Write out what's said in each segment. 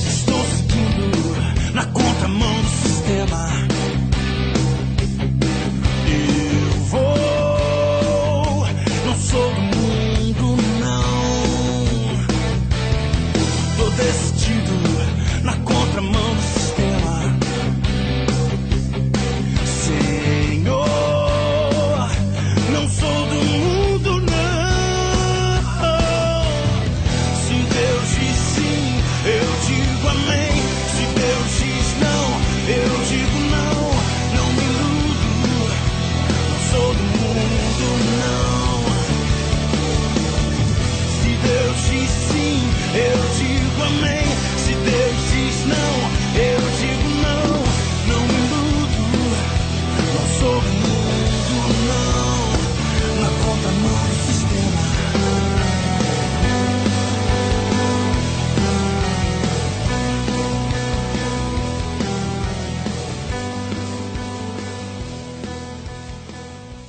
Estou seguindo na contramão do sistema. Eu vou, não sou do mundo, não. Tô decidido na contramão do sistema. Senhor, não sou do mundo, não. Se Deus diz sim, eu digo amém. Se Deus diz não, eu digo não. Não me iludo, não sou do mundo, não. Se Deus diz sim, eu digo amém. Se Deus diz não, eu digo não. Não me iludo, não sou do mundo, não. Na contramão do sistema.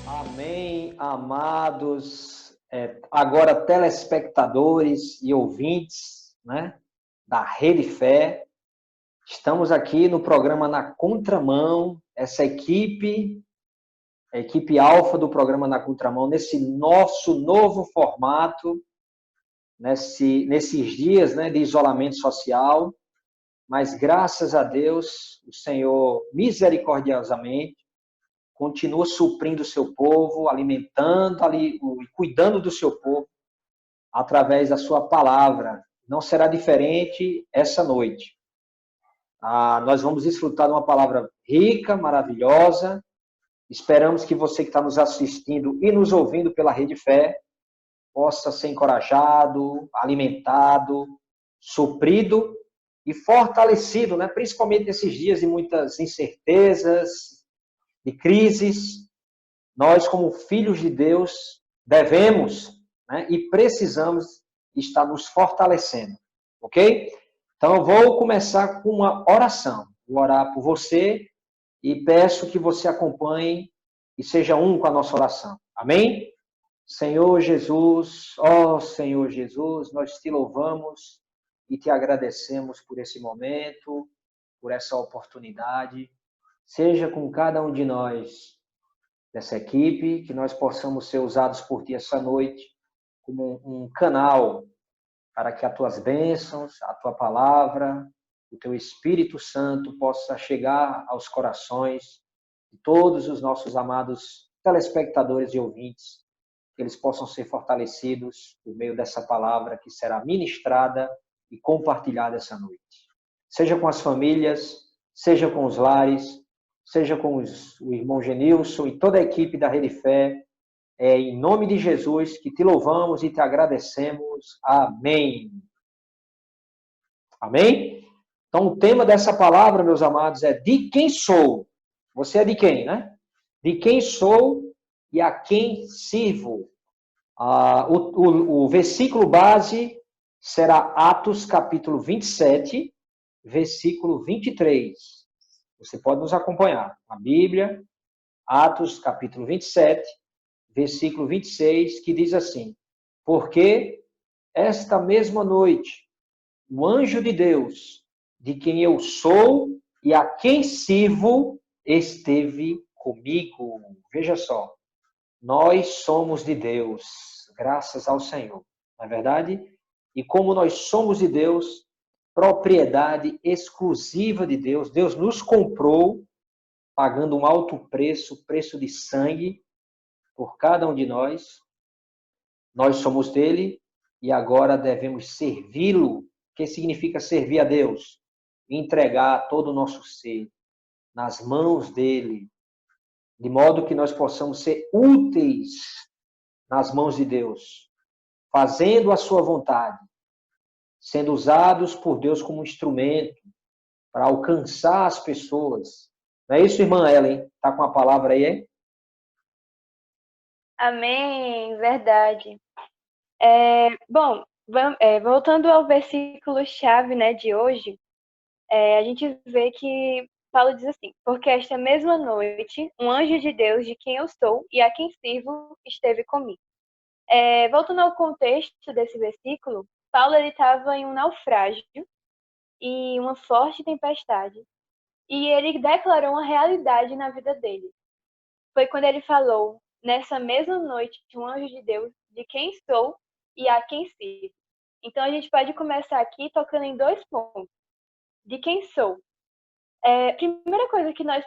Amém, amados, agora telespectadores e ouvintes, né, da Rede Fé. Estamos aqui no programa Na Contramão, essa equipe, a equipe alfa do programa Na Contramão, nesse nosso novo formato, nesses dias, né, de isolamento social, mas graças a Deus, o Senhor misericordiosamente continua suprindo o seu povo, alimentando e cuidando do seu povo através da sua palavra. Não será diferente essa noite. Nós vamos desfrutar de uma palavra rica, maravilhosa. Esperamos que você que está nos assistindo e nos ouvindo pela Rede Fé possa ser encorajado, alimentado, suprido e fortalecido, né? Principalmente nesses dias de muitas incertezas, de crises. Nós, como filhos de Deus, devemos, né, e precisamos estar nos fortalecendo, ok? Então, eu vou começar com uma oração. Vou orar por você e peço que você acompanhe e seja um com a nossa oração. Amém? Senhor Jesus, ó Senhor Jesus, nós te louvamos e te agradecemos por esse momento, por essa oportunidade. Seja com cada um de nós dessa equipe, que nós possamos ser usados por ti essa noite como um canal para que as tuas bênçãos, a tua palavra, o teu Espírito Santo possa chegar aos corações de todos os nossos amados telespectadores e ouvintes, que eles possam ser fortalecidos por meio dessa palavra que será ministrada e compartilhada essa noite. Seja com as famílias, seja com os lares, seja com o irmão Genilson e toda a equipe da Rede Fé, em nome de Jesus que te louvamos e te agradecemos. Amém. Amém? Então, o tema dessa palavra, meus amados, é de quem sou. Você é de quem, né? De quem sou e a quem sirvo. O versículo base será Atos capítulo 27, versículo 23. Você pode nos acompanhar na Bíblia, Atos capítulo 27, versículo 26, que diz assim: porque esta mesma noite, o anjo de Deus, de quem eu sou e a quem sirvo, esteve comigo. Veja só, nós somos de Deus, graças ao Senhor, não é verdade? E como nós somos de Deus, propriedade exclusiva de Deus, Deus nos comprou, pagando um alto preço, preço de sangue, por cada um de nós. Nós somos dele e agora devemos servi-lo. O que significa servir a Deus? Entregar todo o nosso ser nas mãos dele, de modo que nós possamos ser úteis nas mãos de Deus, fazendo a sua vontade, sendo usados por Deus como instrumento para alcançar as pessoas. Não é isso, irmã Ellen? Está com a palavra aí, hein? Amém, verdade. Bom, voltando ao versículo-chave, né, de hoje, a gente vê que Paulo diz assim: porque esta mesma noite, um anjo de Deus, de quem eu sou e a quem sirvo, esteve comigo. Voltando ao contexto desse versículo, Paulo estava em um naufrágio e uma forte tempestade, e ele declarou uma realidade na vida dele. Foi quando ele falou: nessa mesma noite, um anjo de Deus, de quem sou e a quem sirvo. Então a gente pode começar aqui tocando em 2 pontos. De quem sou? Primeira coisa que nós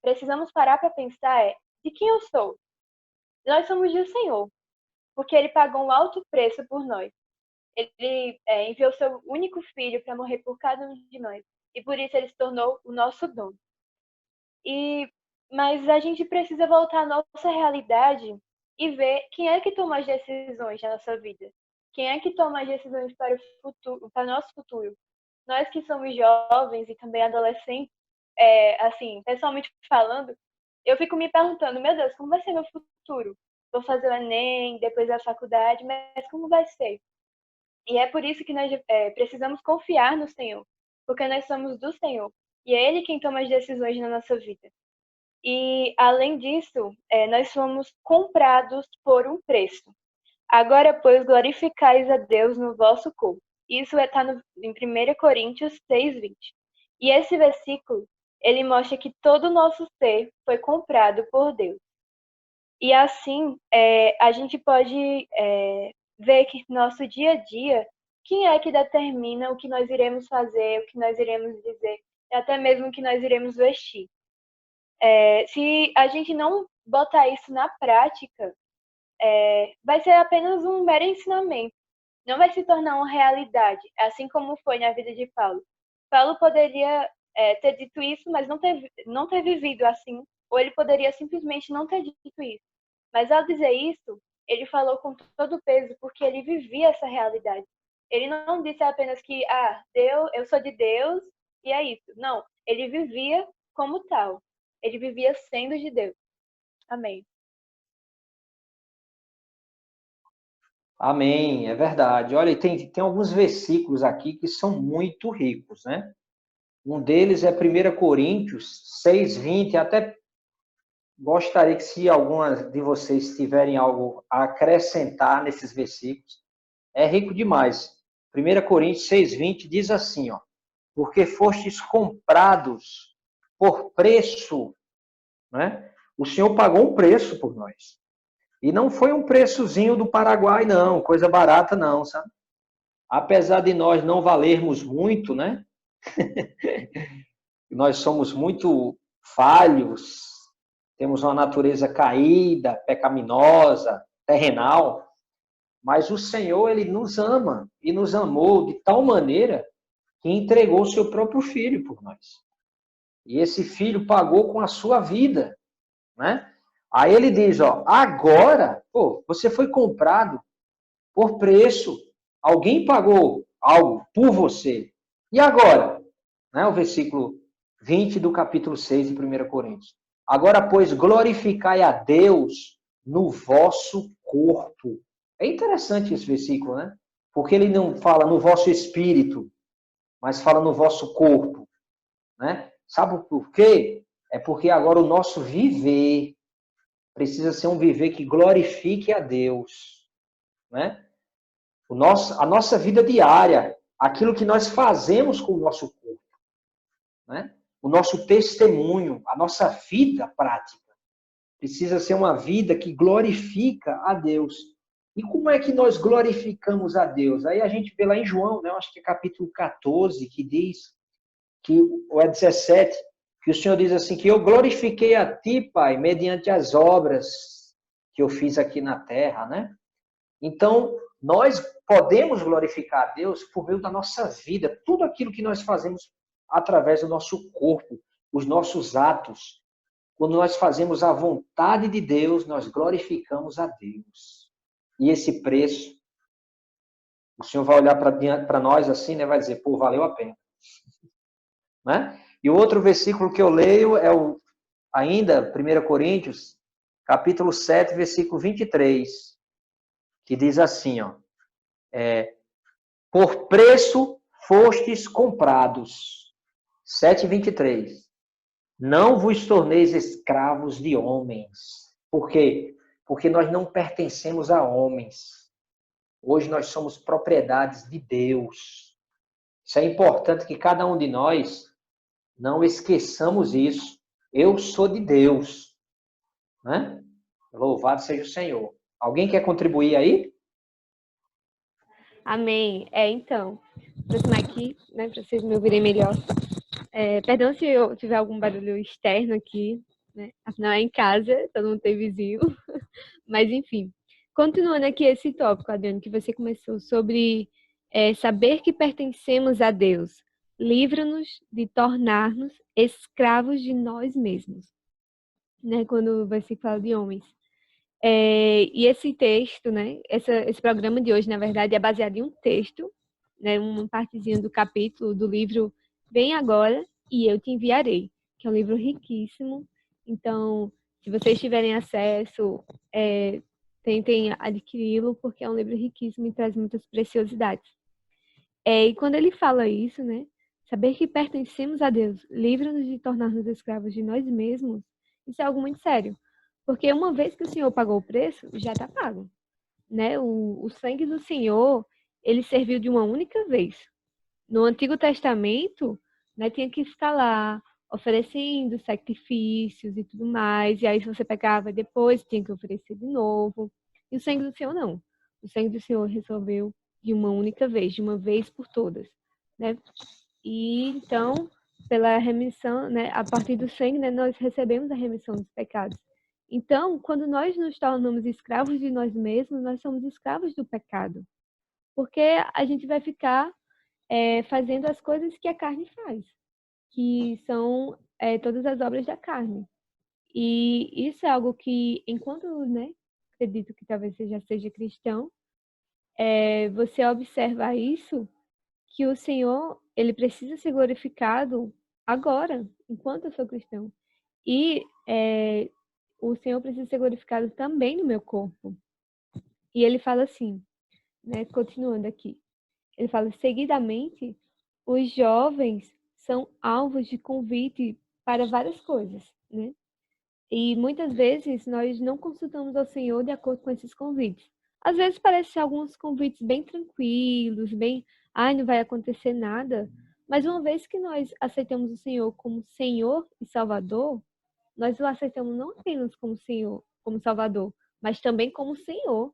precisamos parar para pensar é: de quem eu sou? Nós somos do Senhor, porque Ele pagou um alto preço por nós. Ele enviou seu único filho para morrer por cada um de nós. E por isso ele se tornou o nosso dono. Mas a gente precisa voltar à nossa realidade e ver quem é que toma as decisões na nossa vida. Quem é que toma as decisões para o futuro, para o nosso futuro? Nós que somos jovens e também adolescentes, assim, pessoalmente falando, eu fico me perguntando: meu Deus, como vai ser meu futuro? Vou fazer o Enem, depois a faculdade, mas como vai ser? E é por isso que nós precisamos confiar no Senhor, porque nós somos do Senhor. E é Ele quem toma as decisões na nossa vida. E, além disso, nós fomos comprados por um preço. Agora, pois, glorificais a Deus no vosso corpo. Isso está em 1 Coríntios 6:20. E esse versículo, ele mostra que todo o nosso ser foi comprado por Deus. E assim, a gente pode ver que no nosso dia a dia, quem é que determina o que nós iremos fazer, o que nós iremos dizer, e até mesmo o que nós iremos vestir. Se a gente não botar isso na prática, vai ser apenas um mero ensinamento. Não vai se tornar uma realidade, assim como foi na vida de Paulo. Paulo poderia ter dito isso, mas não ter vivido assim, ou ele poderia simplesmente não ter dito isso. Mas ao dizer isso, ele falou com todo o peso, porque ele vivia essa realidade. Ele não disse apenas que, Deus, eu sou de Deus e é isso. Não, ele vivia como tal. Ele vivia sendo de Deus. Amém. Amém, é verdade. Olha, tem alguns versículos aqui que são muito ricos, né? Um deles é 1 Coríntios 6:20. Até gostaria que, se algumas de vocês tiverem algo a acrescentar nesses versículos, é rico demais. 1 Coríntios 6:20 diz assim, ó: porque fostes comprados por preço, né? O Senhor pagou um preço por nós. E não foi um preçozinho do Paraguai, não, coisa barata não, sabe? Apesar de nós não valermos muito, né? Nós somos muito falhos, temos uma natureza caída, pecaminosa, terrenal, mas o Senhor, Ele nos ama e nos amou de tal maneira que entregou o seu próprio filho por nós. E esse filho pagou com a sua vida, né? Aí ele diz, ó, agora, você foi comprado por preço, alguém pagou algo por você. E agora? Né? O versículo 20 do capítulo 6 de 1 Coríntios. Agora, pois, glorificai a Deus no vosso corpo. É interessante esse versículo, né? Porque ele não fala no vosso espírito, mas fala no vosso corpo, né? Sabe por quê? É porque agora o nosso viver precisa ser um viver que glorifique a Deus, né? A nossa vida diária, aquilo que nós fazemos com o nosso corpo, né? O nosso testemunho, a nossa vida prática, precisa ser uma vida que glorifica a Deus. E como é que nós glorificamos a Deus? Aí a gente vê lá em João, né? Acho que é capítulo 14, que diz, ou é 17, que o Senhor diz assim, que eu glorifiquei a ti, Pai, mediante as obras que eu fiz aqui na terra, né? Então, nós podemos glorificar a Deus por meio da nossa vida, tudo aquilo que nós fazemos através do nosso corpo, os nossos atos. Quando nós fazemos a vontade de Deus, nós glorificamos a Deus. E esse preço, o Senhor vai olhar para nós assim, né? Vai dizer, valeu a pena. Né? E o outro versículo que eu leio é ainda 1 Coríntios, capítulo 7, versículo 23, que diz assim, ó: Por preço fostes comprados. 7:23. Não vos torneis escravos de homens. Por quê? Porque nós não pertencemos a homens. Hoje nós somos propriedades de Deus. Isso é importante que cada um de nós não esqueçamos isso. Eu sou de Deus. Né? Louvado seja o Senhor. Alguém quer contribuir aí? Amém. Então, vou aproximar aqui, né, para vocês me ouvirem melhor. Perdão se eu tiver algum barulho externo aqui, né? Afinal é em casa, todo mundo tem vizinho. Mas, enfim. Continuando aqui esse tópico, Adriano, que você começou sobre saber que pertencemos a Deus. Livra-nos de tornar-nos escravos de nós mesmos. Né? Quando você fala de homens. E esse texto, né? Esse programa de hoje, na verdade, é baseado em um texto, né? Uma partezinha do capítulo do livro Vem Agora e Eu Te Enviarei, que é um livro riquíssimo. Então, se vocês tiverem acesso, tentem adquiri-lo, porque é um livro riquíssimo e traz muitas preciosidades. E quando ele fala isso, né? Saber que pertencemos a Deus, livra-nos de tornar-nos escravos de nós mesmos, isso é algo muito sério. Porque uma vez que o Senhor pagou o preço, já está pago. Né? O sangue do Senhor, ele serviu de uma única vez. No Antigo Testamento, né, tinha que ficar lá oferecendo sacrifícios e tudo mais. E aí, se você pegava depois, tinha que oferecer de novo. E o sangue do Senhor, não. O sangue do Senhor resolveu de uma única vez, de uma vez por todas. Né? E então, pela remissão, né, a partir do sangue, né, nós recebemos a remissão dos pecados. Então, quando nós nos tornamos escravos de nós mesmos, nós somos escravos do pecado. Porque a gente vai ficar fazendo as coisas que a carne faz, que são todas as obras da carne. E isso é algo que, enquanto, né, acredito que talvez você já seja cristão, você observa isso, que o Senhor, ele precisa ser glorificado agora, enquanto eu sou cristão. E o Senhor precisa ser glorificado também no meu corpo. E ele fala assim, né, continuando aqui. Ele fala, seguidamente, os jovens são alvos de convite para várias coisas, né? E muitas vezes nós não consultamos ao Senhor de acordo com esses convites. Às vezes parecem alguns convites bem tranquilos, bem, não vai acontecer nada. Mas uma vez que nós aceitamos o Senhor como Senhor e Salvador, nós o aceitamos não apenas como Senhor, como Salvador, mas também como Senhor.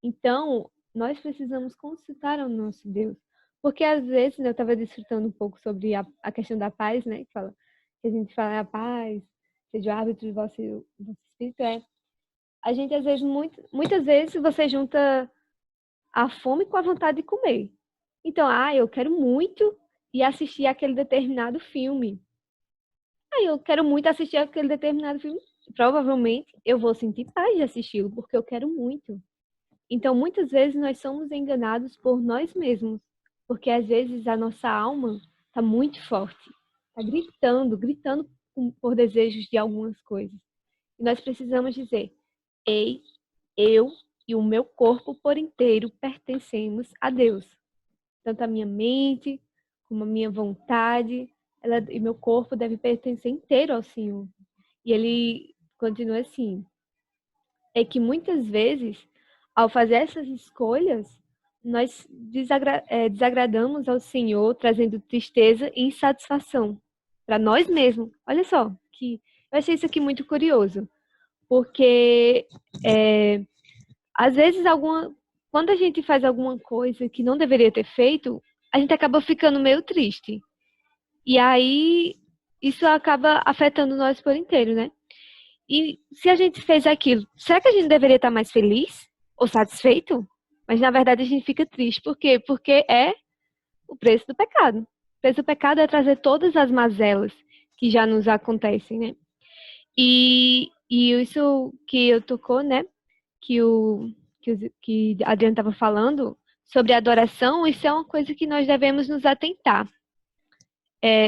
Então, nós precisamos consultar ao nosso Deus. Porque às vezes, né, eu estava desfrutando um pouco sobre a questão da paz, né? Que a gente fala a paz, seja o árbitro do vosso espírito. A gente, às vezes, muitas vezes, você junta a fome com a vontade de comer. Então, eu quero muito ir assistir aquele determinado filme. Eu quero muito assistir aquele determinado filme. Provavelmente eu vou sentir paz de assisti-lo, porque eu quero muito. Então, muitas vezes nós somos enganados por nós mesmos, porque às vezes a nossa alma está muito forte, está gritando por desejos de algumas coisas. E nós precisamos dizer, ei, eu e o meu corpo por inteiro pertencemos a Deus. Tanto a minha mente, como a minha vontade, e meu corpo deve pertencer inteiro ao Senhor. E ele continua assim, é que muitas vezes, ao fazer essas escolhas, nós desagradamos ao Senhor, trazendo tristeza e insatisfação para nós mesmos. Olha só, que eu achei isso aqui muito curioso, porque às vezes quando a gente faz alguma coisa que não deveria ter feito, a gente acaba ficando meio triste. E aí, isso acaba afetando nós por inteiro, né? E se a gente fez aquilo, será que a gente deveria estar mais feliz ou satisfeito? Mas, na verdade, a gente fica triste. Por quê? Porque é o preço do pecado. O preço do pecado é trazer todas as mazelas que já nos acontecem, né? E isso que eu tocou, né? Que Adriano estava falando sobre adoração, isso é uma coisa que nós devemos nos atentar.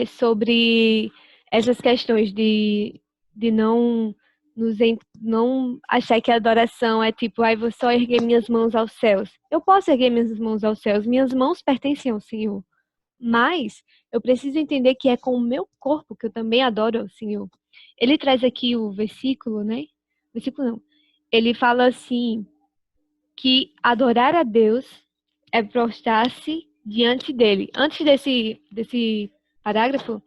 Sobre essas questões de não não achar que a adoração é tipo, ai, vou só erguer minhas mãos aos céus. Eu posso erguer minhas mãos aos céus, minhas mãos pertencem ao Senhor. Mas eu preciso entender que é com o meu corpo que eu também adoro ao Senhor. Ele traz aqui o versículo, né? Versículo não. Ele fala assim, que adorar a Deus é prostrar-se diante dele. Antes desse parágrafo,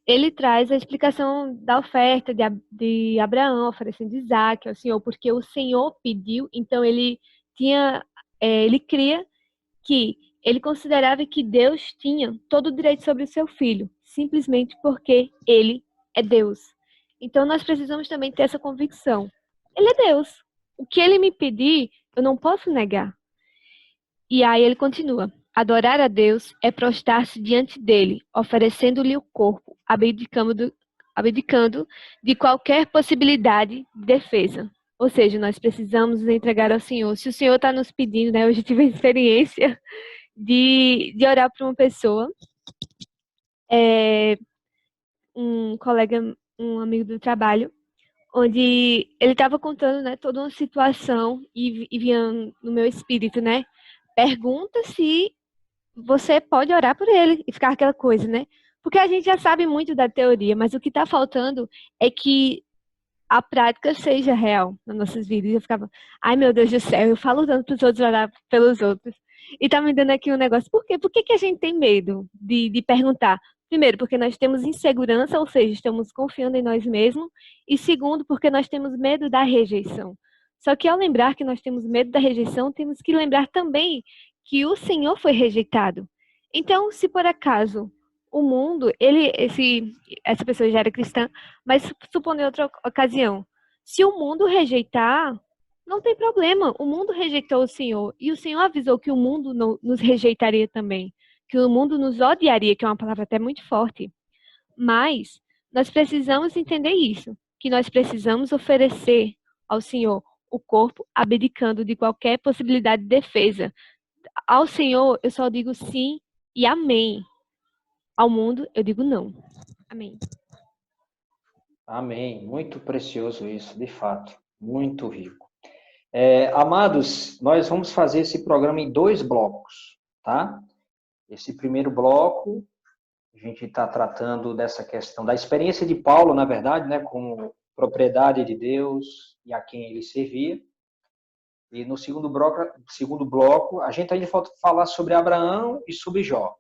ele traz a explicação da oferta de Abraão, oferecendo Isaac ao Senhor, porque o Senhor pediu, então ele cria que ele considerava que Deus tinha todo o direito sobre o seu filho, simplesmente porque ele é Deus. Então nós precisamos também ter essa convicção. Ele é Deus. O que ele me pedir, eu não posso negar. E aí ele continua. Adorar a Deus é prostrar-se diante dele, oferecendo-lhe o corpo, abdicando de qualquer possibilidade de defesa. Ou seja, nós precisamos nos entregar ao Senhor. Se o Senhor está nos pedindo, né? Hoje eu tive a experiência de orar para uma pessoa, um colega, um amigo do trabalho, onde ele estava contando, né, toda uma situação e vinha no meu espírito, né? Pergunta se você pode orar por ele e ficar aquela coisa, né? Porque a gente já sabe muito da teoria, mas o que está faltando é que a prática seja real nas nossas vidas. E eu ficava, ai meu Deus do céu, eu falo tanto para os outros orar pelos outros. E tá me dando aqui um negócio. Por quê? Por que a gente tem medo de perguntar? Primeiro, porque nós temos insegurança, ou seja, estamos confiando em nós mesmos. E segundo, porque nós temos medo da rejeição. Só que ao lembrar que nós temos medo da rejeição, temos que lembrar também que o Senhor foi rejeitado. Então, se por acaso o mundo, essa pessoa já era cristã, mas supondo em outra ocasião, se o mundo rejeitar, não tem problema. O mundo rejeitou o Senhor. E o Senhor avisou que o mundo nos rejeitaria também. Que o mundo nos odiaria, que é uma palavra até muito forte. Mas nós precisamos entender isso. Que nós precisamos oferecer ao Senhor o corpo, abdicando de qualquer possibilidade de defesa. Ao Senhor, eu só digo sim e amém. Ao mundo, eu digo não. Amém. Amém. Muito precioso isso, de fato. Muito rico. Amados, nós vamos fazer esse programa em 2 blocos, tá? Esse primeiro bloco, a gente está tratando dessa questão da experiência de Paulo, na verdade, né, como propriedade de Deus e a quem ele servia. E no segundo bloco, a gente ainda falta falar sobre Abraão e sobre Jó.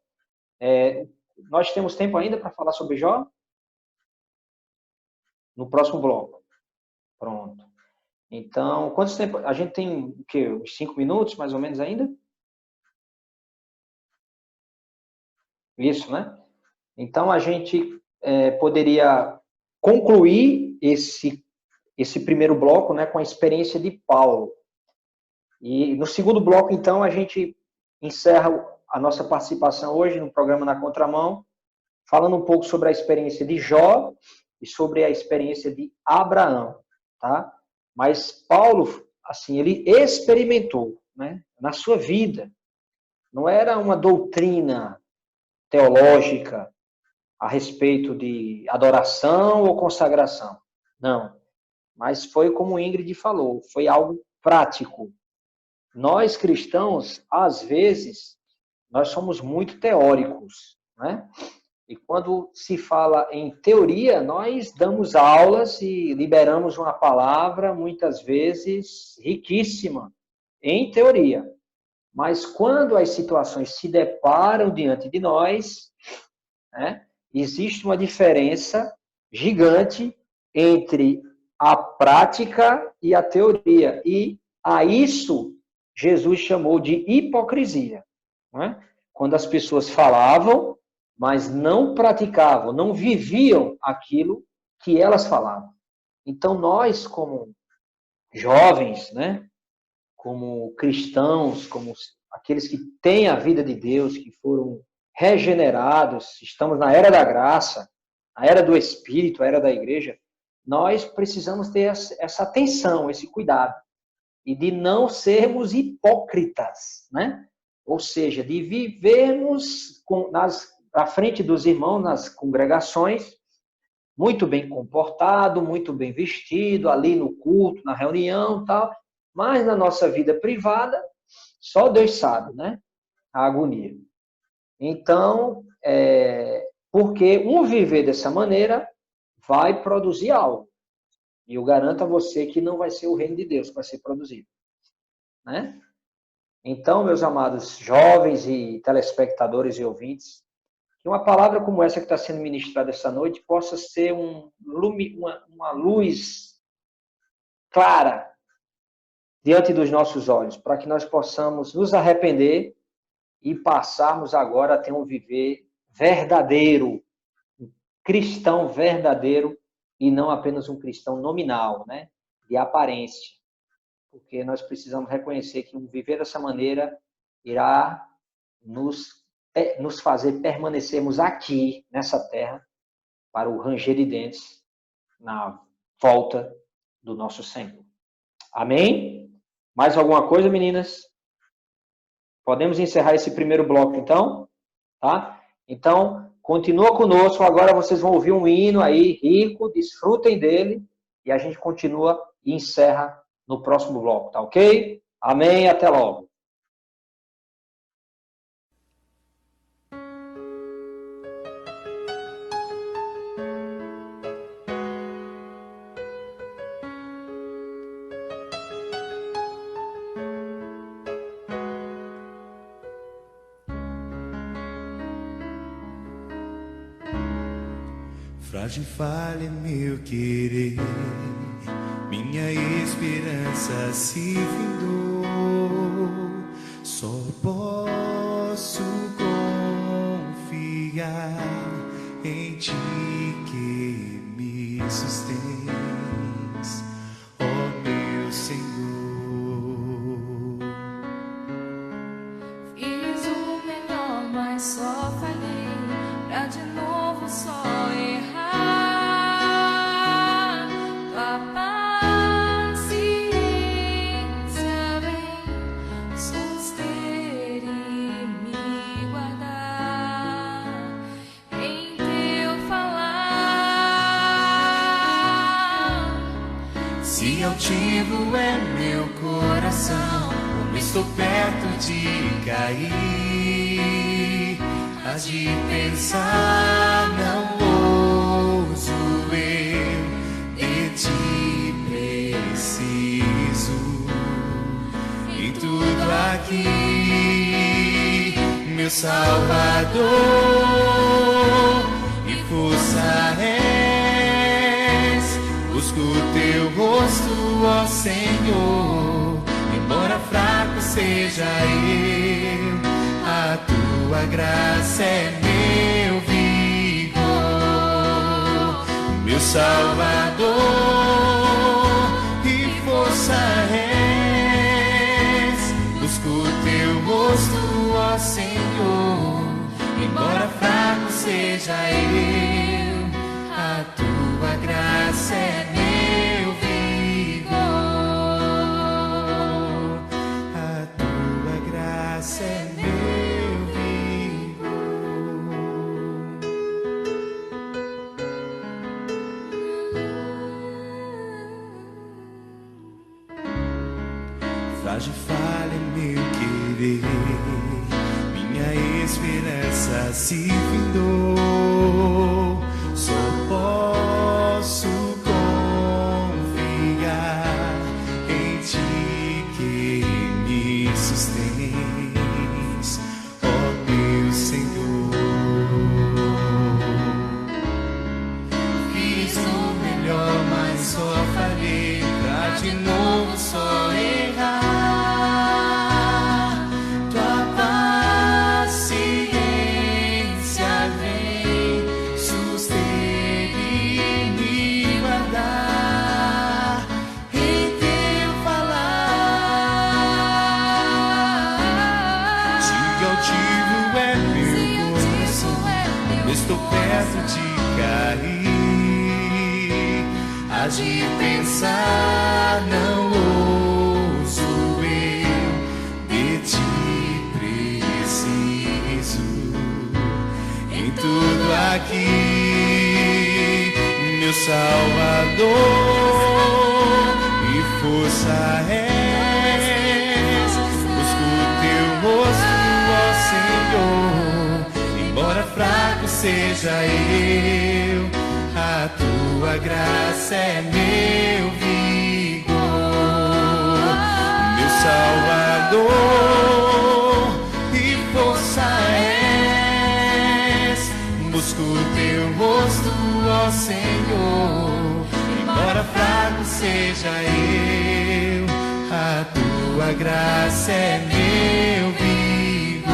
Nós temos tempo ainda para falar sobre Jó? No próximo bloco. Pronto. Então, quanto tempo? A gente tem o quê? Uns 5 minutos, mais ou menos, ainda? Isso, né? Então, a gente poderia concluir esse primeiro bloco, né, com a experiência de Paulo. E no segundo bloco, então, a gente encerra a nossa participação hoje no programa Na Contramão, falando um pouco sobre a experiência de Jó e sobre a experiência de Abraão, tá? Mas Paulo, assim, ele experimentou, né, na sua vida. Não era uma doutrina teológica a respeito de adoração ou consagração. Não. Mas foi como o Ingrid falou, foi algo prático. Nós cristãos, às vezes, nós somos muito teóricos, né? E quando se fala em teoria, nós damos aulas e liberamos uma palavra, muitas vezes, riquíssima, em teoria. Mas quando as situações se deparam diante de nós, né, existe uma diferença gigante entre a prática e a teoria. E a isso Jesus chamou de hipocrisia. Né? Quando as pessoas falavam, mas não praticavam, não viviam aquilo que elas falavam. Então, nós, como jovens, né, como cristãos, como aqueles que têm a vida de Deus, que foram regenerados, estamos na era da graça, a era do Espírito, a era da igreja, nós precisamos ter essa atenção, esse cuidado, e de não sermos hipócritas, né? Ou seja, de vivermos à frente dos irmãos nas congregações, muito bem comportado, muito bem vestido, ali no culto, na reunião, tal, mas na nossa vida privada, só Deus sabe, né? A agonia. Então, porque um viver dessa maneira vai produzir algo. E eu garanto a você que não vai ser o reino de Deus que vai ser produzido, né? Então, meus amados jovens e telespectadores e ouvintes, que uma palavra como essa que está sendo ministrada essa noite possa ser uma luz clara diante dos nossos olhos, para que nós possamos nos arrepender e passarmos agora a ter um viver verdadeiro, um cristão verdadeiro e não apenas um cristão nominal, né? De aparência. Porque nós precisamos reconhecer que um viver dessa maneira irá nos fazer permanecermos aqui, nessa terra, para o ranger de dentes na volta do nosso Senhor. Amém? Mais alguma coisa, meninas? Podemos encerrar esse primeiro bloco, então? Tá? Então, continua conosco. Agora vocês vão ouvir um hino aí, rico, desfrutem dele, e a gente continua e encerra no próximo bloco, tá ok? Amém, até logo. Frágil falha meu querer, minha esperança se findou. Só posso confiar em ti que me sustens, ó meu Senhor. Fiz o melhor, mas só falhei pra de novo só errar. Tua paciência vem suster e me guardar em teu falar. Se altivo é meu coração, como estou perto de cair, há de pensar, não ouso eu, de ti preciso. Em tudo aqui, meu Salvador e força és. Busco teu rosto, ó Senhor, embora fraco seja eu, a tua graça é meu vigor, meu Salvador e força és. Busco teu rosto, ó Senhor, embora fraco seja eu, a tua graça é meu vigor, a tua graça é meu vigor. Frágil falha meu querer, minha esperança se findou. Só posso confiar em ti que me sustens, ó meu Senhor. Fiz o melhor, mas só falhei pra de novo só errar. Tua paciência vem suster e me guardar em teu falar. Se altivo é meu coração, estou perto de cair, há de pensar, não ouso eu, de ti preciso. Em tudo aqui, meu Salvador e força és. Busco o teu rosto, ó Senhor, embora fraco seja eu, a tua graça é meu vigor, meu Salvador e força és. Busco o teu rosto, ó Senhor, embora fraco seja eu, a tua graça é meu vigor,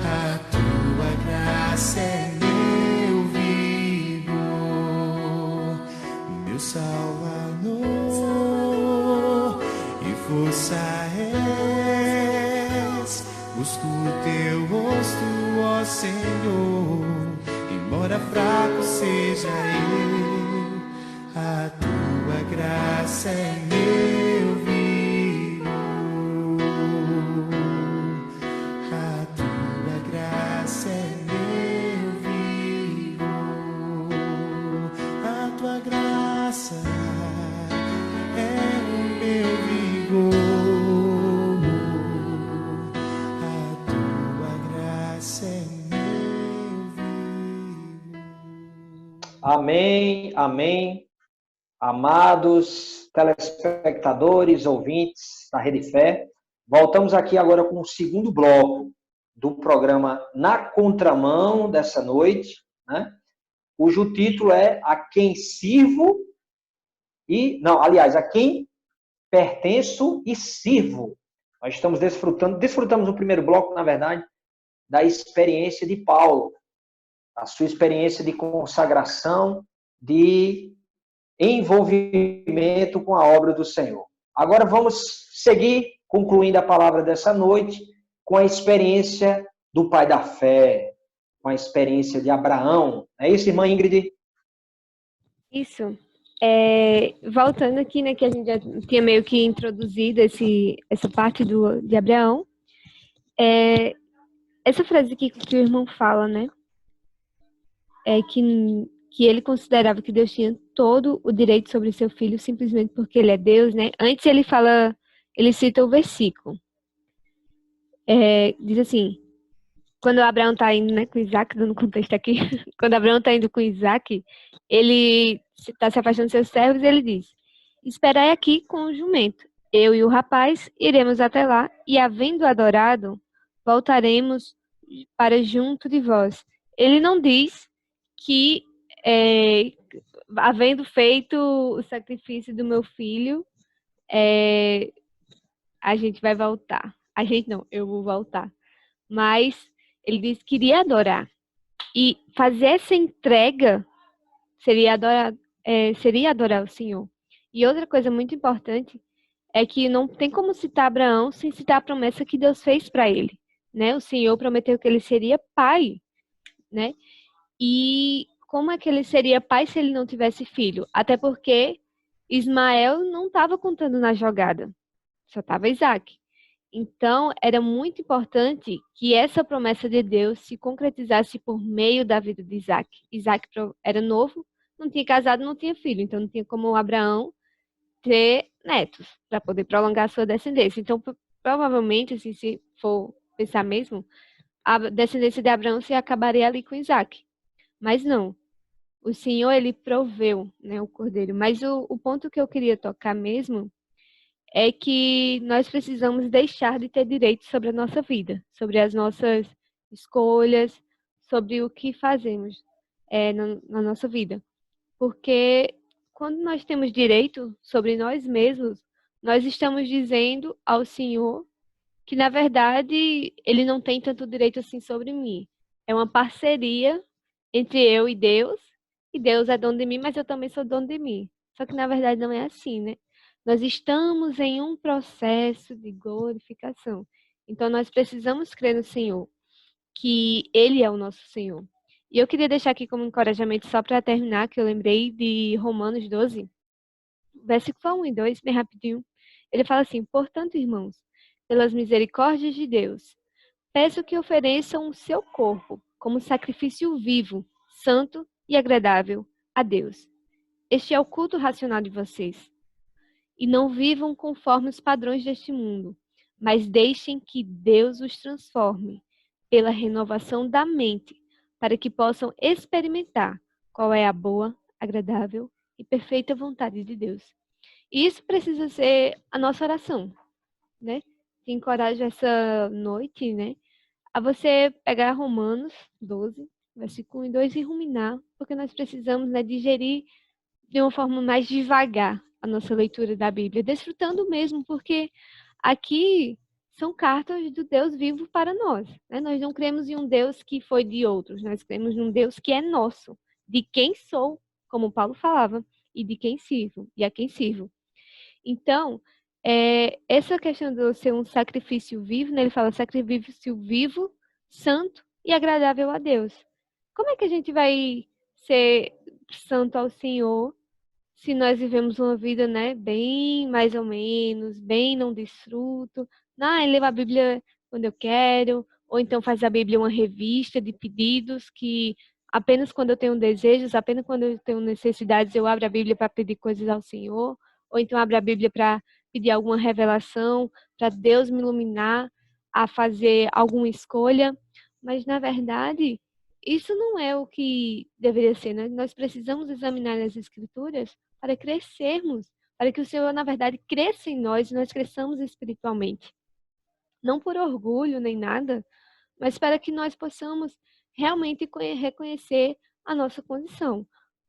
a tua graça é meu vigor, meu Salvador e força és. Busco o teu rosto, ó Senhor, embora fraco seja eu, a tua graça é meu vigor, a tua graça é meu vigor, a tua graça é o meu vigor. Amém, amém. Amados telespectadores, ouvintes da Rede Fé, voltamos aqui agora com o segundo bloco do programa Na Contramão dessa noite, né? Cujo título é A Quem Sirvo a quem pertenço e sirvo. Nós estamos desfrutamos no primeiro bloco, na verdade, da experiência de Paulo, a sua experiência de consagração, de envolvimento com a obra do Senhor. Agora vamos seguir, concluindo a palavra dessa noite, com a experiência do pai da fé, com a experiência de Abraão. É isso, irmã Ingrid? Isso. Voltando aqui, né, que a gente já tinha meio que introduzido essa parte de Abraão. Essa frase aqui que o irmão fala, né? Que ele considerava que Deus tinha todo o direito sobre seu filho simplesmente porque ele é Deus, né? Antes ele cita o versículo. Diz assim, quando Abraão está indo, né, com Isaac, dando contexto aqui, quando Abraão está indo com Isaac, ele está se afastando dos seus servos e ele diz, esperai aqui com o jumento, eu e o rapaz iremos até lá e, havendo adorado, voltaremos para junto de vós. Ele não diz que, havendo feito o sacrifício do meu filho, a gente vai voltar. A gente não, eu vou voltar. Mas ele disse que iria adorar. E fazer essa entrega seria adorar o Senhor. E outra coisa muito importante é que não tem como citar Abraão sem citar a promessa que Deus fez para ele, né? O Senhor prometeu que ele seria pai, né? E como é que ele seria pai se ele não tivesse filho? Até porque Ismael não estava contando na jogada, só estava Isaac. Então, era muito importante que essa promessa de Deus se concretizasse por meio da vida de Isaac. Isaac era novo, não tinha casado, não tinha filho, então não tinha como Abraão ter netos para poder prolongar a sua descendência. Então, provavelmente, assim, se for pensar mesmo, a descendência de Abraão se acabaria ali com Isaac. Mas não. O Senhor, ele proveu, né, o cordeiro. Mas o ponto que eu queria tocar mesmo é que nós precisamos deixar de ter direito sobre a nossa vida, sobre as nossas escolhas, sobre o que fazemos na nossa vida. Porque quando nós temos direito sobre nós mesmos, nós estamos dizendo ao Senhor que, na verdade, Ele não tem tanto direito assim sobre mim. É uma parceria entre eu e Deus é dono de mim, mas eu também sou dono de mim. Só que, na verdade, não é assim, né? Nós estamos em um processo de glorificação. Então, nós precisamos crer no Senhor, que Ele é o nosso Senhor. E eu queria deixar aqui como encorajamento, só para terminar, que eu lembrei de Romanos 12, versículo 1 e 2, bem rapidinho. Ele fala assim, portanto, irmãos, pelas misericórdias de Deus, peço que ofereçam o seu corpo como sacrifício vivo, santo e agradável a Deus. Este é o culto racional de vocês. E não vivam conforme os padrões deste mundo, mas deixem que Deus os transforme pela renovação da mente, para que possam experimentar qual é a boa, agradável e perfeita vontade de Deus. E isso precisa ser a nossa oração, né? Te encorajo essa noite, né, a você pegar Romanos 12, versículo 1 e 2 e ruminar, porque nós precisamos, né, digerir de uma forma mais devagar a nossa leitura da Bíblia, desfrutando mesmo, porque aqui são cartas do Deus vivo para nós, né? Nós não cremos em um Deus que foi de outros, nós cremos num Deus que é nosso, de quem sou, como Paulo falava, e de quem sirvo, e a quem sirvo. Então, essa questão de ser um sacrifício vivo, né? Ele fala sacrifício vivo, santo e agradável a Deus. Como é que a gente vai ser santo ao Senhor se nós vivemos uma vida, né, bem mais ou menos, bem não desfruto? Leio a Bíblia quando eu quero, ou então faz a Bíblia uma revista de pedidos que apenas quando eu tenho desejos, apenas quando eu tenho necessidades, eu abro a Bíblia para pedir coisas ao Senhor, ou então abro a Bíblia para pedir alguma revelação, para Deus me iluminar a fazer alguma escolha. Mas, na verdade, isso não é o que deveria ser, né? Nós precisamos examinar as Escrituras para crescermos, para que o Senhor, na verdade, cresça em nós e nós cresçamos espiritualmente. Não por orgulho nem nada, mas para que nós possamos realmente reconhecer a nossa condição.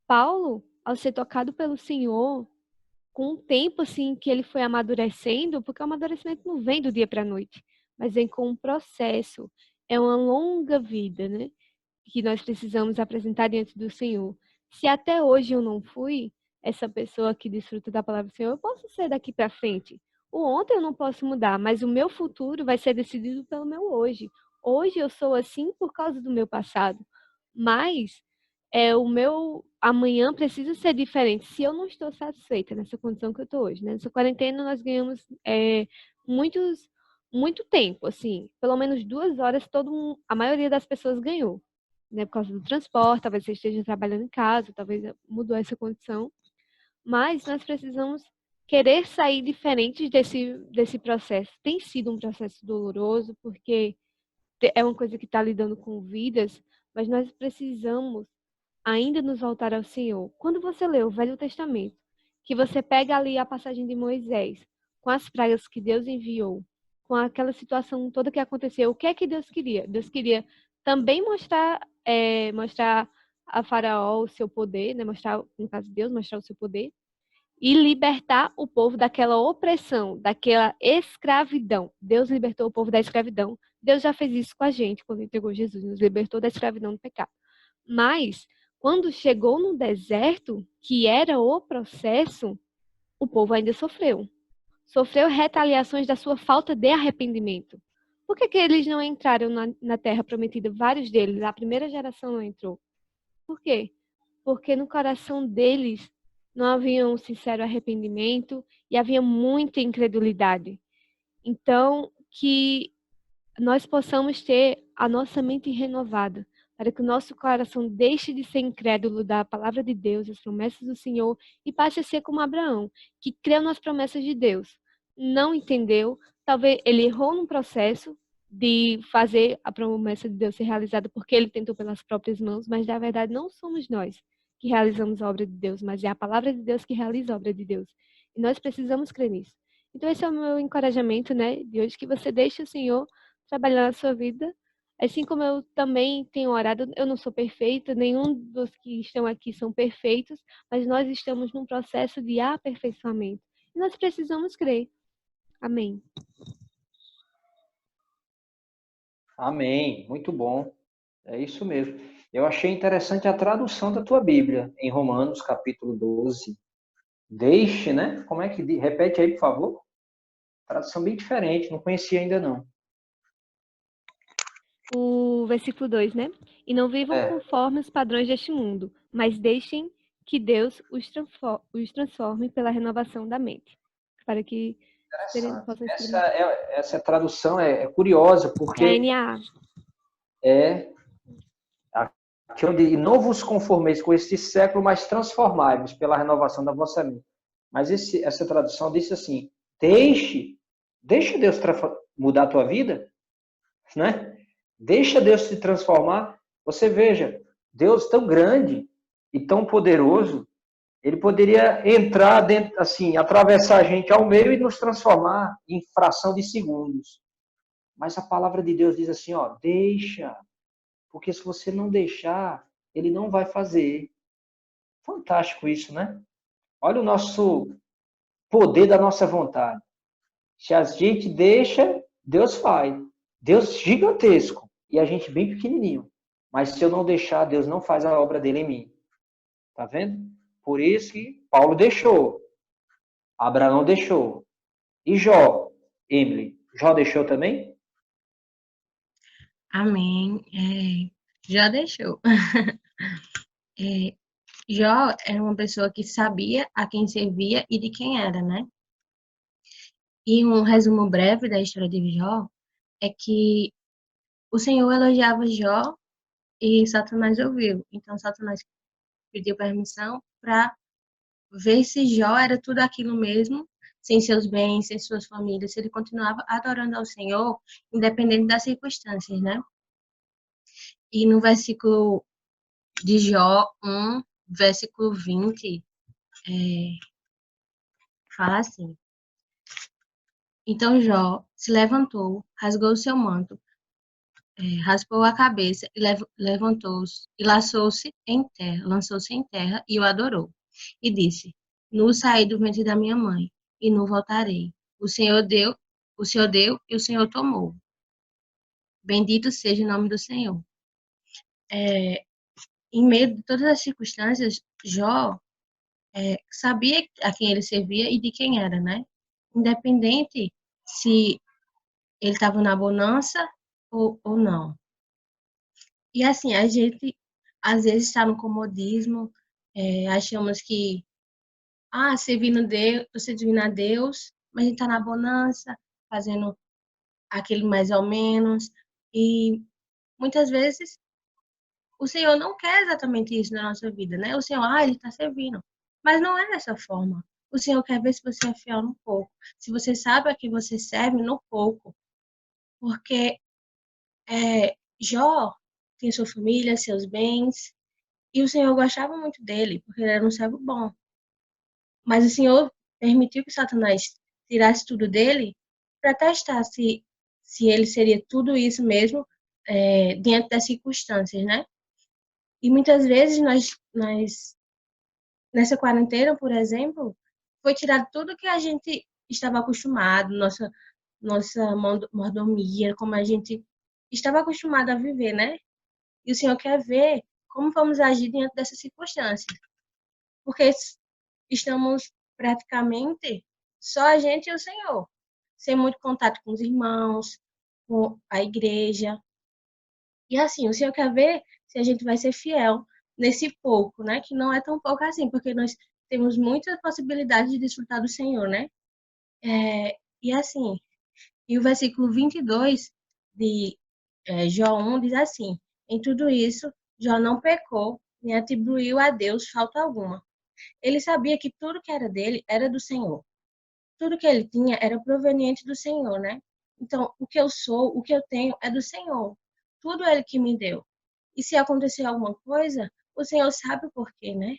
Paulo, ao ser tocado pelo Senhor, com um tempo assim que ele foi amadurecendo, porque o amadurecimento não vem do dia para a noite, mas vem com um processo, é uma longa vida, né? Que nós precisamos apresentar diante do Senhor. Se até hoje eu não fui essa pessoa que desfruta da palavra do Senhor, eu posso ser daqui para frente. O ontem eu não posso mudar, mas o meu futuro vai ser decidido pelo meu hoje. Hoje eu sou assim por causa do meu passado, mas o meu amanhã precisa ser diferente. Se eu não estou satisfeita nessa condição que eu estou hoje, né? Nessa quarentena nós ganhamos muito tempo, assim, pelo menos 2 horas a maioria das pessoas ganhou, né? Por causa do transporte, talvez você esteja trabalhando em casa, talvez mudou essa condição, mas nós precisamos querer sair diferentes desse processo. Tem sido um processo doloroso, porque é uma coisa que está lidando com vidas, mas nós precisamos ainda nos voltar ao Senhor. Quando você lê o Velho Testamento, que você pega ali a passagem de Moisés, com as pragas que Deus enviou, com aquela situação toda que aconteceu, o que é que Deus queria? Deus queria também mostrar a Faraó o seu poder, né? Mostrar, no caso de Deus, mostrar o seu poder, e libertar o povo daquela opressão, daquela escravidão. Deus libertou o povo da escravidão. Deus já fez isso com a gente quando entregou Jesus, nos libertou da escravidão do pecado. Mas, quando chegou no deserto, que era o processo, o povo ainda sofreu. Sofreu retaliações da sua falta de arrependimento. Por que eles não entraram na terra prometida? Vários deles, a primeira geração não entrou. Por quê? Porque no coração deles não havia um sincero arrependimento e havia muita incredulidade. Então, que nós possamos ter a nossa mente renovada, para que o nosso coração deixe de ser incrédulo da palavra de Deus, das promessas do Senhor, e passe a ser como Abraão, que creu nas promessas de Deus. Não entendeu, talvez ele errou no processo de fazer a promessa de Deus ser realizada porque ele tentou pelas próprias mãos, mas na verdade não somos nós que realizamos a obra de Deus, mas é a palavra de Deus que realiza a obra de Deus. E nós precisamos crer nisso. Então esse é o meu encorajamento, né, de hoje, que você deixe o Senhor trabalhar na sua vida. Assim como eu também tenho orado, eu não sou perfeita, nenhum dos que estão aqui são perfeitos, mas nós estamos num processo de aperfeiçoamento. E nós precisamos crer. Amém. Amém. Muito bom. É isso mesmo. Eu achei interessante a tradução da tua Bíblia, em Romanos, capítulo 12. Deixe, né? Como é que... Repete aí, por favor. Tradução bem diferente, não conhecia ainda não. O versículo 2, né? E não vivam conforme os padrões deste mundo, mas deixem que Deus os transforme pela renovação da mente, para que possam experimentar. Essa tradução é curiosa, porque NAA. onde não vos conformeis com este século, mas transformai-vos pela renovação da vossa mente. Mas essa tradução disse assim, deixa Deus mudar a tua vida, né? Deixa Deus te transformar. Você veja, Deus tão grande e tão poderoso, ele poderia entrar dentro, assim, atravessar a gente ao meio e nos transformar em fração de segundos. Mas a palavra de Deus diz assim, ó, deixa, porque se você não deixar, ele não vai fazer. Fantástico isso, né? Olha o nosso poder da nossa vontade. Se a gente deixa, Deus faz. Deus gigantesco e a gente bem pequenininho. Mas se eu não deixar, Deus não faz a obra dele em mim. Tá vendo? Por isso que Paulo deixou. Abraão deixou. E Jó, Emily, Jó deixou também? Amém. Já deixou. Jó era uma pessoa que sabia a quem servia e de quem era, né? E um resumo breve da história de Jó é que o Senhor elogiava Jó e Satanás ouviu. Então, Satanás pediu permissão para ver se Jó era tudo aquilo mesmo, sem seus bens, sem suas famílias, se ele continuava adorando ao Senhor, independente das circunstâncias, né? E no versículo de Jó 1, versículo 20, fala assim: Então Jó se levantou, rasgou o seu manto, raspou a cabeça e levantou-se e lançou-se em terra e o adorou. E disse: Nu saí do ventre da minha mãe e nu voltarei. O Senhor deu e o Senhor tomou. Bendito seja o nome do Senhor. Em meio de todas as circunstâncias, Jó sabia a quem ele servia e de quem era, né? Independente se ele estava na bonança ou não. E assim, a gente às vezes está no comodismo, achamos que, servindo a Deus, mas a gente está na bonança, fazendo aquele mais ou menos, e muitas vezes o Senhor não quer exatamente isso na nossa vida, né? O Senhor, ele está servindo, mas não é dessa forma. O Senhor quer ver se você é fiel no pouco, se você sabe a quem você serve no pouco, porque Jó tem sua família, seus bens, e o Senhor gostava muito dele, porque ele era um servo bom. Mas o Senhor permitiu que Satanás tirasse tudo dele para testar se ele seria tudo isso mesmo diante das circunstâncias, né? E muitas vezes nessa quarentena, por exemplo, foi tirado tudo que a gente estava acostumado, nossa mordomia, como a gente estava acostumado a viver, né? E o Senhor quer ver como vamos agir diante dessas circunstâncias. Porque estamos praticamente só a gente e o Senhor, sem muito contato com os irmãos, com a igreja. E assim, o Senhor quer ver se a gente vai ser fiel nesse pouco, né? Que não é tão pouco assim, porque nós temos muitas possibilidades de desfrutar do Senhor, né? E assim, e o versículo 22 de Jó 1 diz assim: Em tudo isso, Jó não pecou, nem atribuiu a Deus falta alguma. Ele sabia que tudo que era dele era do Senhor. Tudo que ele tinha era proveniente do Senhor, né? Então, o que eu sou, o que eu tenho é do Senhor. Tudo é Ele que me deu. E se acontecer alguma coisa, o Senhor sabe o porquê, né?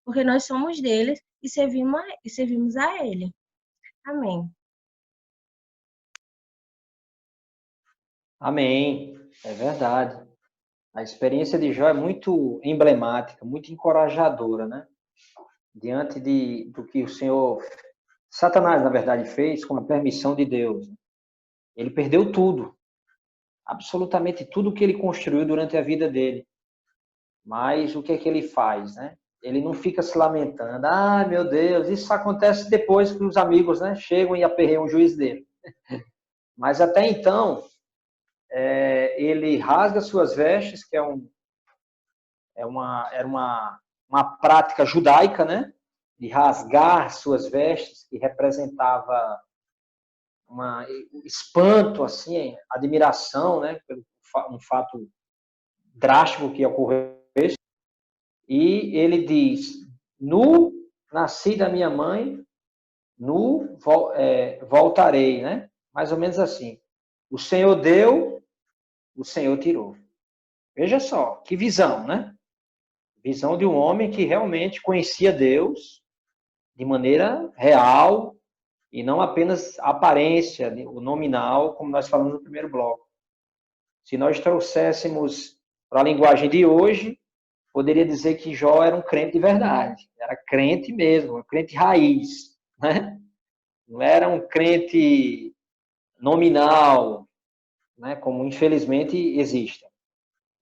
Porque nós somos dele e servimos a Ele. Amém. Amém. É verdade. A experiência de Jó é muito emblemática, muito encorajadora, né? Diante do que o Senhor, Satanás, na verdade, fez com a permissão de Deus. Ele perdeu tudo, absolutamente tudo que ele construiu durante a vida dele. Mas o que é que ele faz, né? Ele não fica se lamentando. Ah, meu Deus, isso acontece depois que os amigos, né, chegam e aperreiam o juiz dele. Mas até então, ele rasga suas vestes, que era uma prática judaica, né? De rasgar suas vestes, que representava um espanto, assim, admiração, né? Pelo um fato drástico que ocorreu. E ele diz, nu nasci da minha mãe, nu voltarei, né? Mais ou menos assim. O Senhor deu, o Senhor tirou. Veja só, que visão, né? Visão de um homem que realmente conhecia Deus de maneira real e não apenas aparência, o nominal, como nós falamos no primeiro bloco. Se nós trouxéssemos para a linguagem de hoje, poderia dizer que Jó era um crente de verdade. Era crente mesmo, um crente raiz, né? Não era um crente nominal, né? Como infelizmente existe.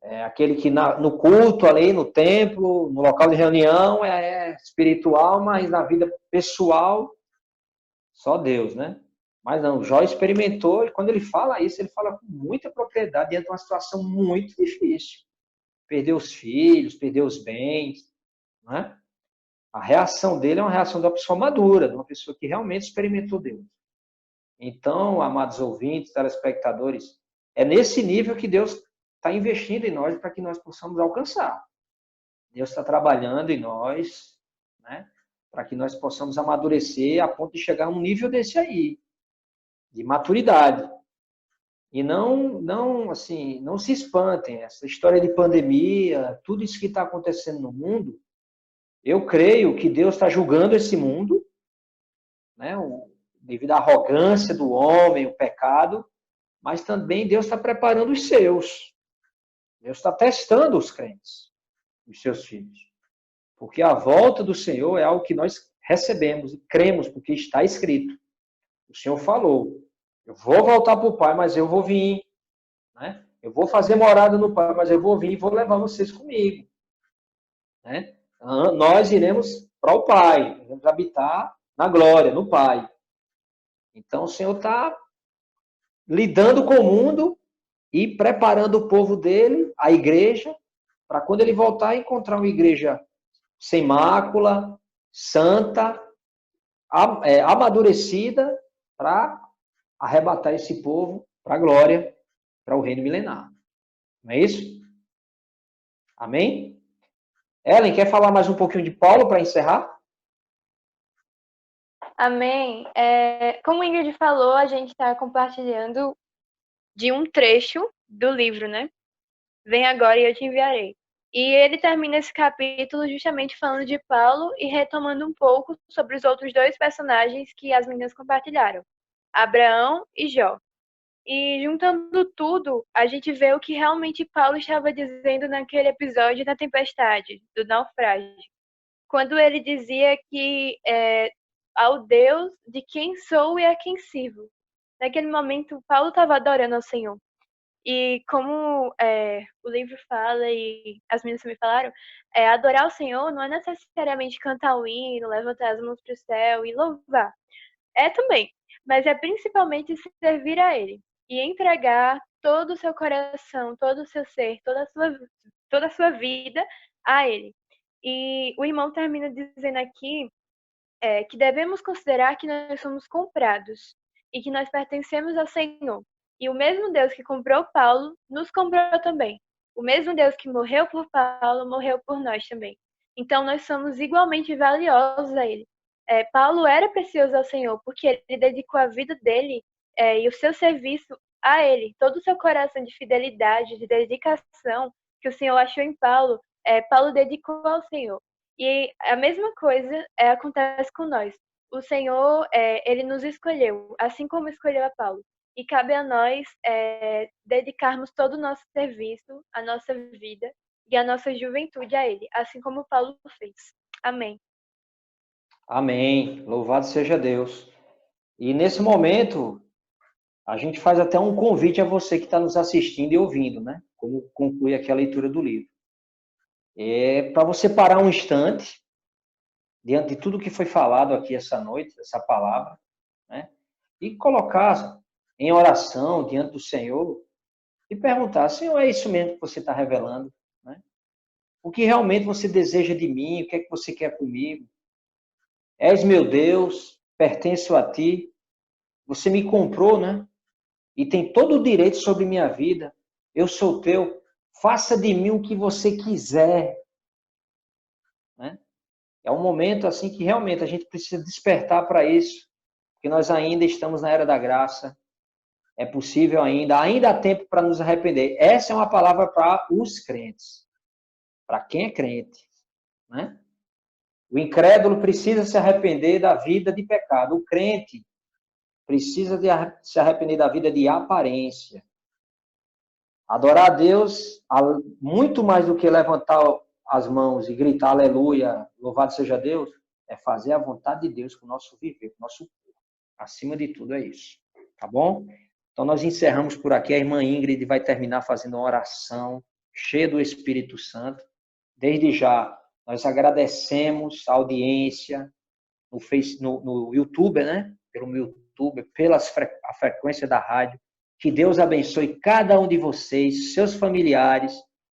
É aquele que no culto ali, no templo, no local de reunião, é espiritual, mas na vida pessoal, só Deus, né? Mas não, Jó experimentou, e quando ele fala isso, ele fala com muita propriedade, diante de uma situação muito difícil. Perdeu os filhos, perdeu os bens, né? A reação dele é uma reação de uma pessoa madura, de uma pessoa que realmente experimentou Deus. Então, amados ouvintes, telespectadores, é nesse nível que Deus está investindo em nós para que nós possamos alcançar. Deus está trabalhando em nós, né? Para que nós possamos amadurecer a ponto de chegar a um nível desse aí, de maturidade. E não se espantem. Essa história de pandemia, tudo isso que está acontecendo no mundo, eu creio que Deus está julgando esse mundo, né? Devido à arrogância do homem, o pecado, mas também Deus está preparando os seus. Deus está testando os crentes, os seus filhos. Porque a volta do Senhor é algo que nós recebemos e cremos, porque está escrito. O Senhor falou, eu vou voltar para o Pai, mas eu vou vir. Né? Eu vou fazer morada no Pai, mas eu vou vir e vou levar vocês comigo. Né? Nós iremos para o Pai, iremos habitar na glória, no Pai. Então o Senhor está lidando com o mundo e preparando o povo dele, a igreja, para quando ele voltar encontrar uma igreja sem mácula, santa, amadurecida, para arrebatar esse povo para a glória, para o reino milenar. Não é isso? Amém? Ellen, quer falar mais um pouquinho de Paulo para encerrar? Amém. Como o Ingrid falou, a gente está compartilhando de um trecho do livro, né? Vem agora e eu te enviarei. E ele termina esse capítulo justamente falando de Paulo e retomando um pouco sobre os outros dois personagens que as meninas compartilharam, Abraão e Jó. E juntando tudo, a gente vê o que realmente Paulo estava dizendo naquele episódio da tempestade, do naufrágio. Quando ele dizia que ao Deus de quem sou e a quem sirvo. Naquele momento, Paulo estava adorando ao Senhor. E como o livro fala e as meninas também falaram, adorar o Senhor não é necessariamente cantar o hino, levantar as mãos para o céu e louvar. É também, mas é principalmente servir a Ele e entregar todo o seu coração, todo o seu ser, toda a sua vida a Ele. E o irmão termina dizendo aqui que devemos considerar que nós somos comprados e que nós pertencemos ao Senhor. E o mesmo Deus que comprou Paulo, nos comprou também. O mesmo Deus que morreu por Paulo, morreu por nós também. Então, nós somos igualmente valiosos a Ele. Paulo era precioso ao Senhor, porque ele dedicou a vida dele e o seu serviço a Ele. Todo o seu coração de fidelidade, de dedicação que o Senhor achou em Paulo, Paulo dedicou ao Senhor. E a mesma coisa acontece com nós. O Senhor, Ele nos escolheu, assim como escolheu a Paulo. E cabe a nós dedicarmos todo o nosso serviço, a nossa vida e a nossa juventude a Ele, assim como Paulo fez. Amém. Amém. Louvado seja Deus. E nesse momento, a gente faz até um convite a você que está nos assistindo e ouvindo, né? Como conclui aqui a leitura do livro. Para você parar um instante, diante de tudo que foi falado aqui essa noite, essa palavra, né? E colocar em oração diante do Senhor e perguntar, Senhor, é isso mesmo que você está revelando? Né? O que realmente você deseja de mim? O que é que você quer comigo? És meu Deus, pertenço a ti, você me comprou, né? E tem todo o direito sobre minha vida, eu sou teu, faça de mim o que você quiser. É um momento assim que realmente a gente precisa despertar para isso, porque nós ainda estamos na era da graça. É possível ainda há tempo para nos arrepender. Essa é uma palavra para os crentes, para quem é crente, né? O incrédulo precisa se arrepender da vida de pecado. O crente precisa se arrepender da vida de aparência. Adorar a Deus, muito mais do que levantar as mãos e gritar aleluia, louvado seja Deus, é fazer a vontade de Deus com o nosso viver, com o nosso corpo. Acima de tudo é isso. Tá bom? Então nós encerramos por aqui. A irmã Ingrid vai terminar fazendo uma oração cheia do Espírito Santo. Desde já, nós agradecemos a audiência no YouTube, né? Pelo YouTube, a frequência da rádio. Que Deus abençoe cada um de vocês, seus familiares.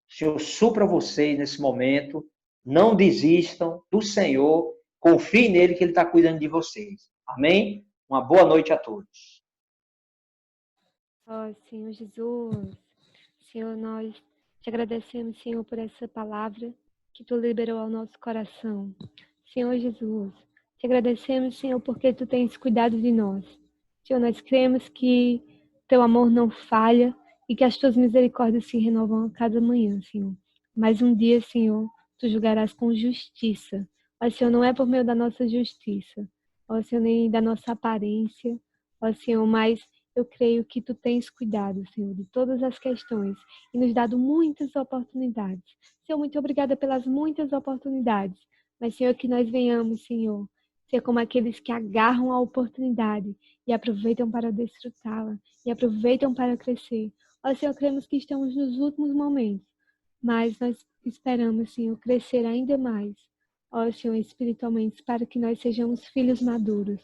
Senhor, supra vocês nesse momento. Não desistam do Senhor. Confie nele que ele está cuidando de vocês. Amém? Uma boa noite a todos. Ó, Senhor Jesus, Senhor, nós te agradecemos, Senhor, por essa palavra que tu liberou ao nosso coração. Senhor Jesus, te agradecemos, Senhor, porque tu tens cuidado de nós. Senhor, nós cremos que teu amor não falha e que as tuas misericórdias se renovam a cada manhã, Senhor. Mais um dia, Senhor, tu julgarás com justiça. Ó, Senhor, não é por meio da nossa justiça, ó, Senhor, nem da nossa aparência, ó, Senhor, mas eu creio que tu tens cuidado, Senhor, de todas as questões e nos dado muitas oportunidades. Senhor, muito obrigada pelas muitas oportunidades. Mas, Senhor, que nós venhamos, Senhor, ser como aqueles que agarram a oportunidade e aproveitam para desfrutá-la e aproveitam para crescer. Ó, Senhor, cremos que estamos nos últimos momentos, mas nós esperamos, Senhor, crescer ainda mais. Ó, Senhor, espiritualmente, para que nós sejamos filhos maduros.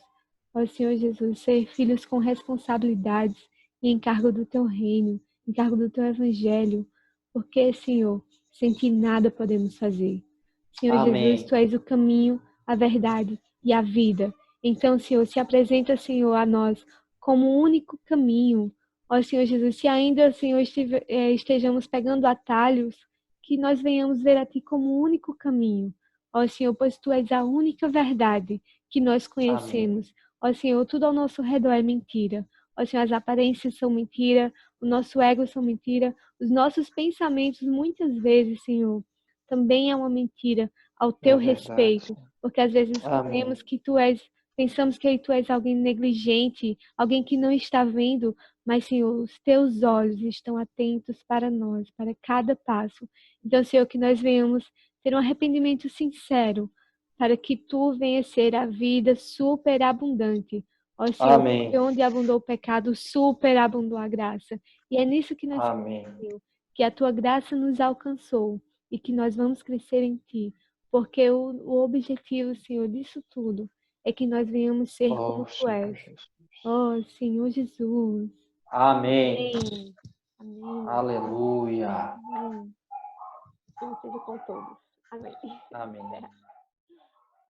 Ó Senhor Jesus, ser filhos com responsabilidades e encargo do teu reino, encargo do teu evangelho, porque, Senhor, sem ti nada podemos fazer. Senhor Amém. Jesus, tu és o caminho, a verdade e a vida. Então, Senhor, se apresenta, Senhor, a nós como o único caminho. Ó Senhor Jesus, se ainda, Senhor, estejamos pegando atalhos, que nós venhamos ver a ti como o único caminho. Ó Senhor, pois tu és a única verdade que nós conhecemos. Amém. Ó Senhor, tudo ao nosso redor é mentira. Ó Senhor, as aparências são mentira, o nosso ego são mentira, os nossos pensamentos muitas vezes, Senhor, também é uma mentira ao teu respeito, porque às vezes Amém. pensamos que tu és alguém negligente, alguém que não está vendo, mas Senhor, os teus olhos estão atentos para nós, para cada passo. Então, Senhor, que nós venhamos ter um arrependimento sincero, para que tu venhas ser a vida superabundante. Ó Senhor, porque Amém. onde abundou o pecado, superabundou a graça. E é nisso que nós Amém. Senhor, que a tua graça nos alcançou e que nós vamos crescer em ti. Porque o objetivo, Senhor, disso tudo é que nós venhamos ser como tu Senhor és. Jesus. Ó Senhor Jesus. Amém. Amém. Amém. Aleluia. Amém. Que seja com todos. Amém. Amém.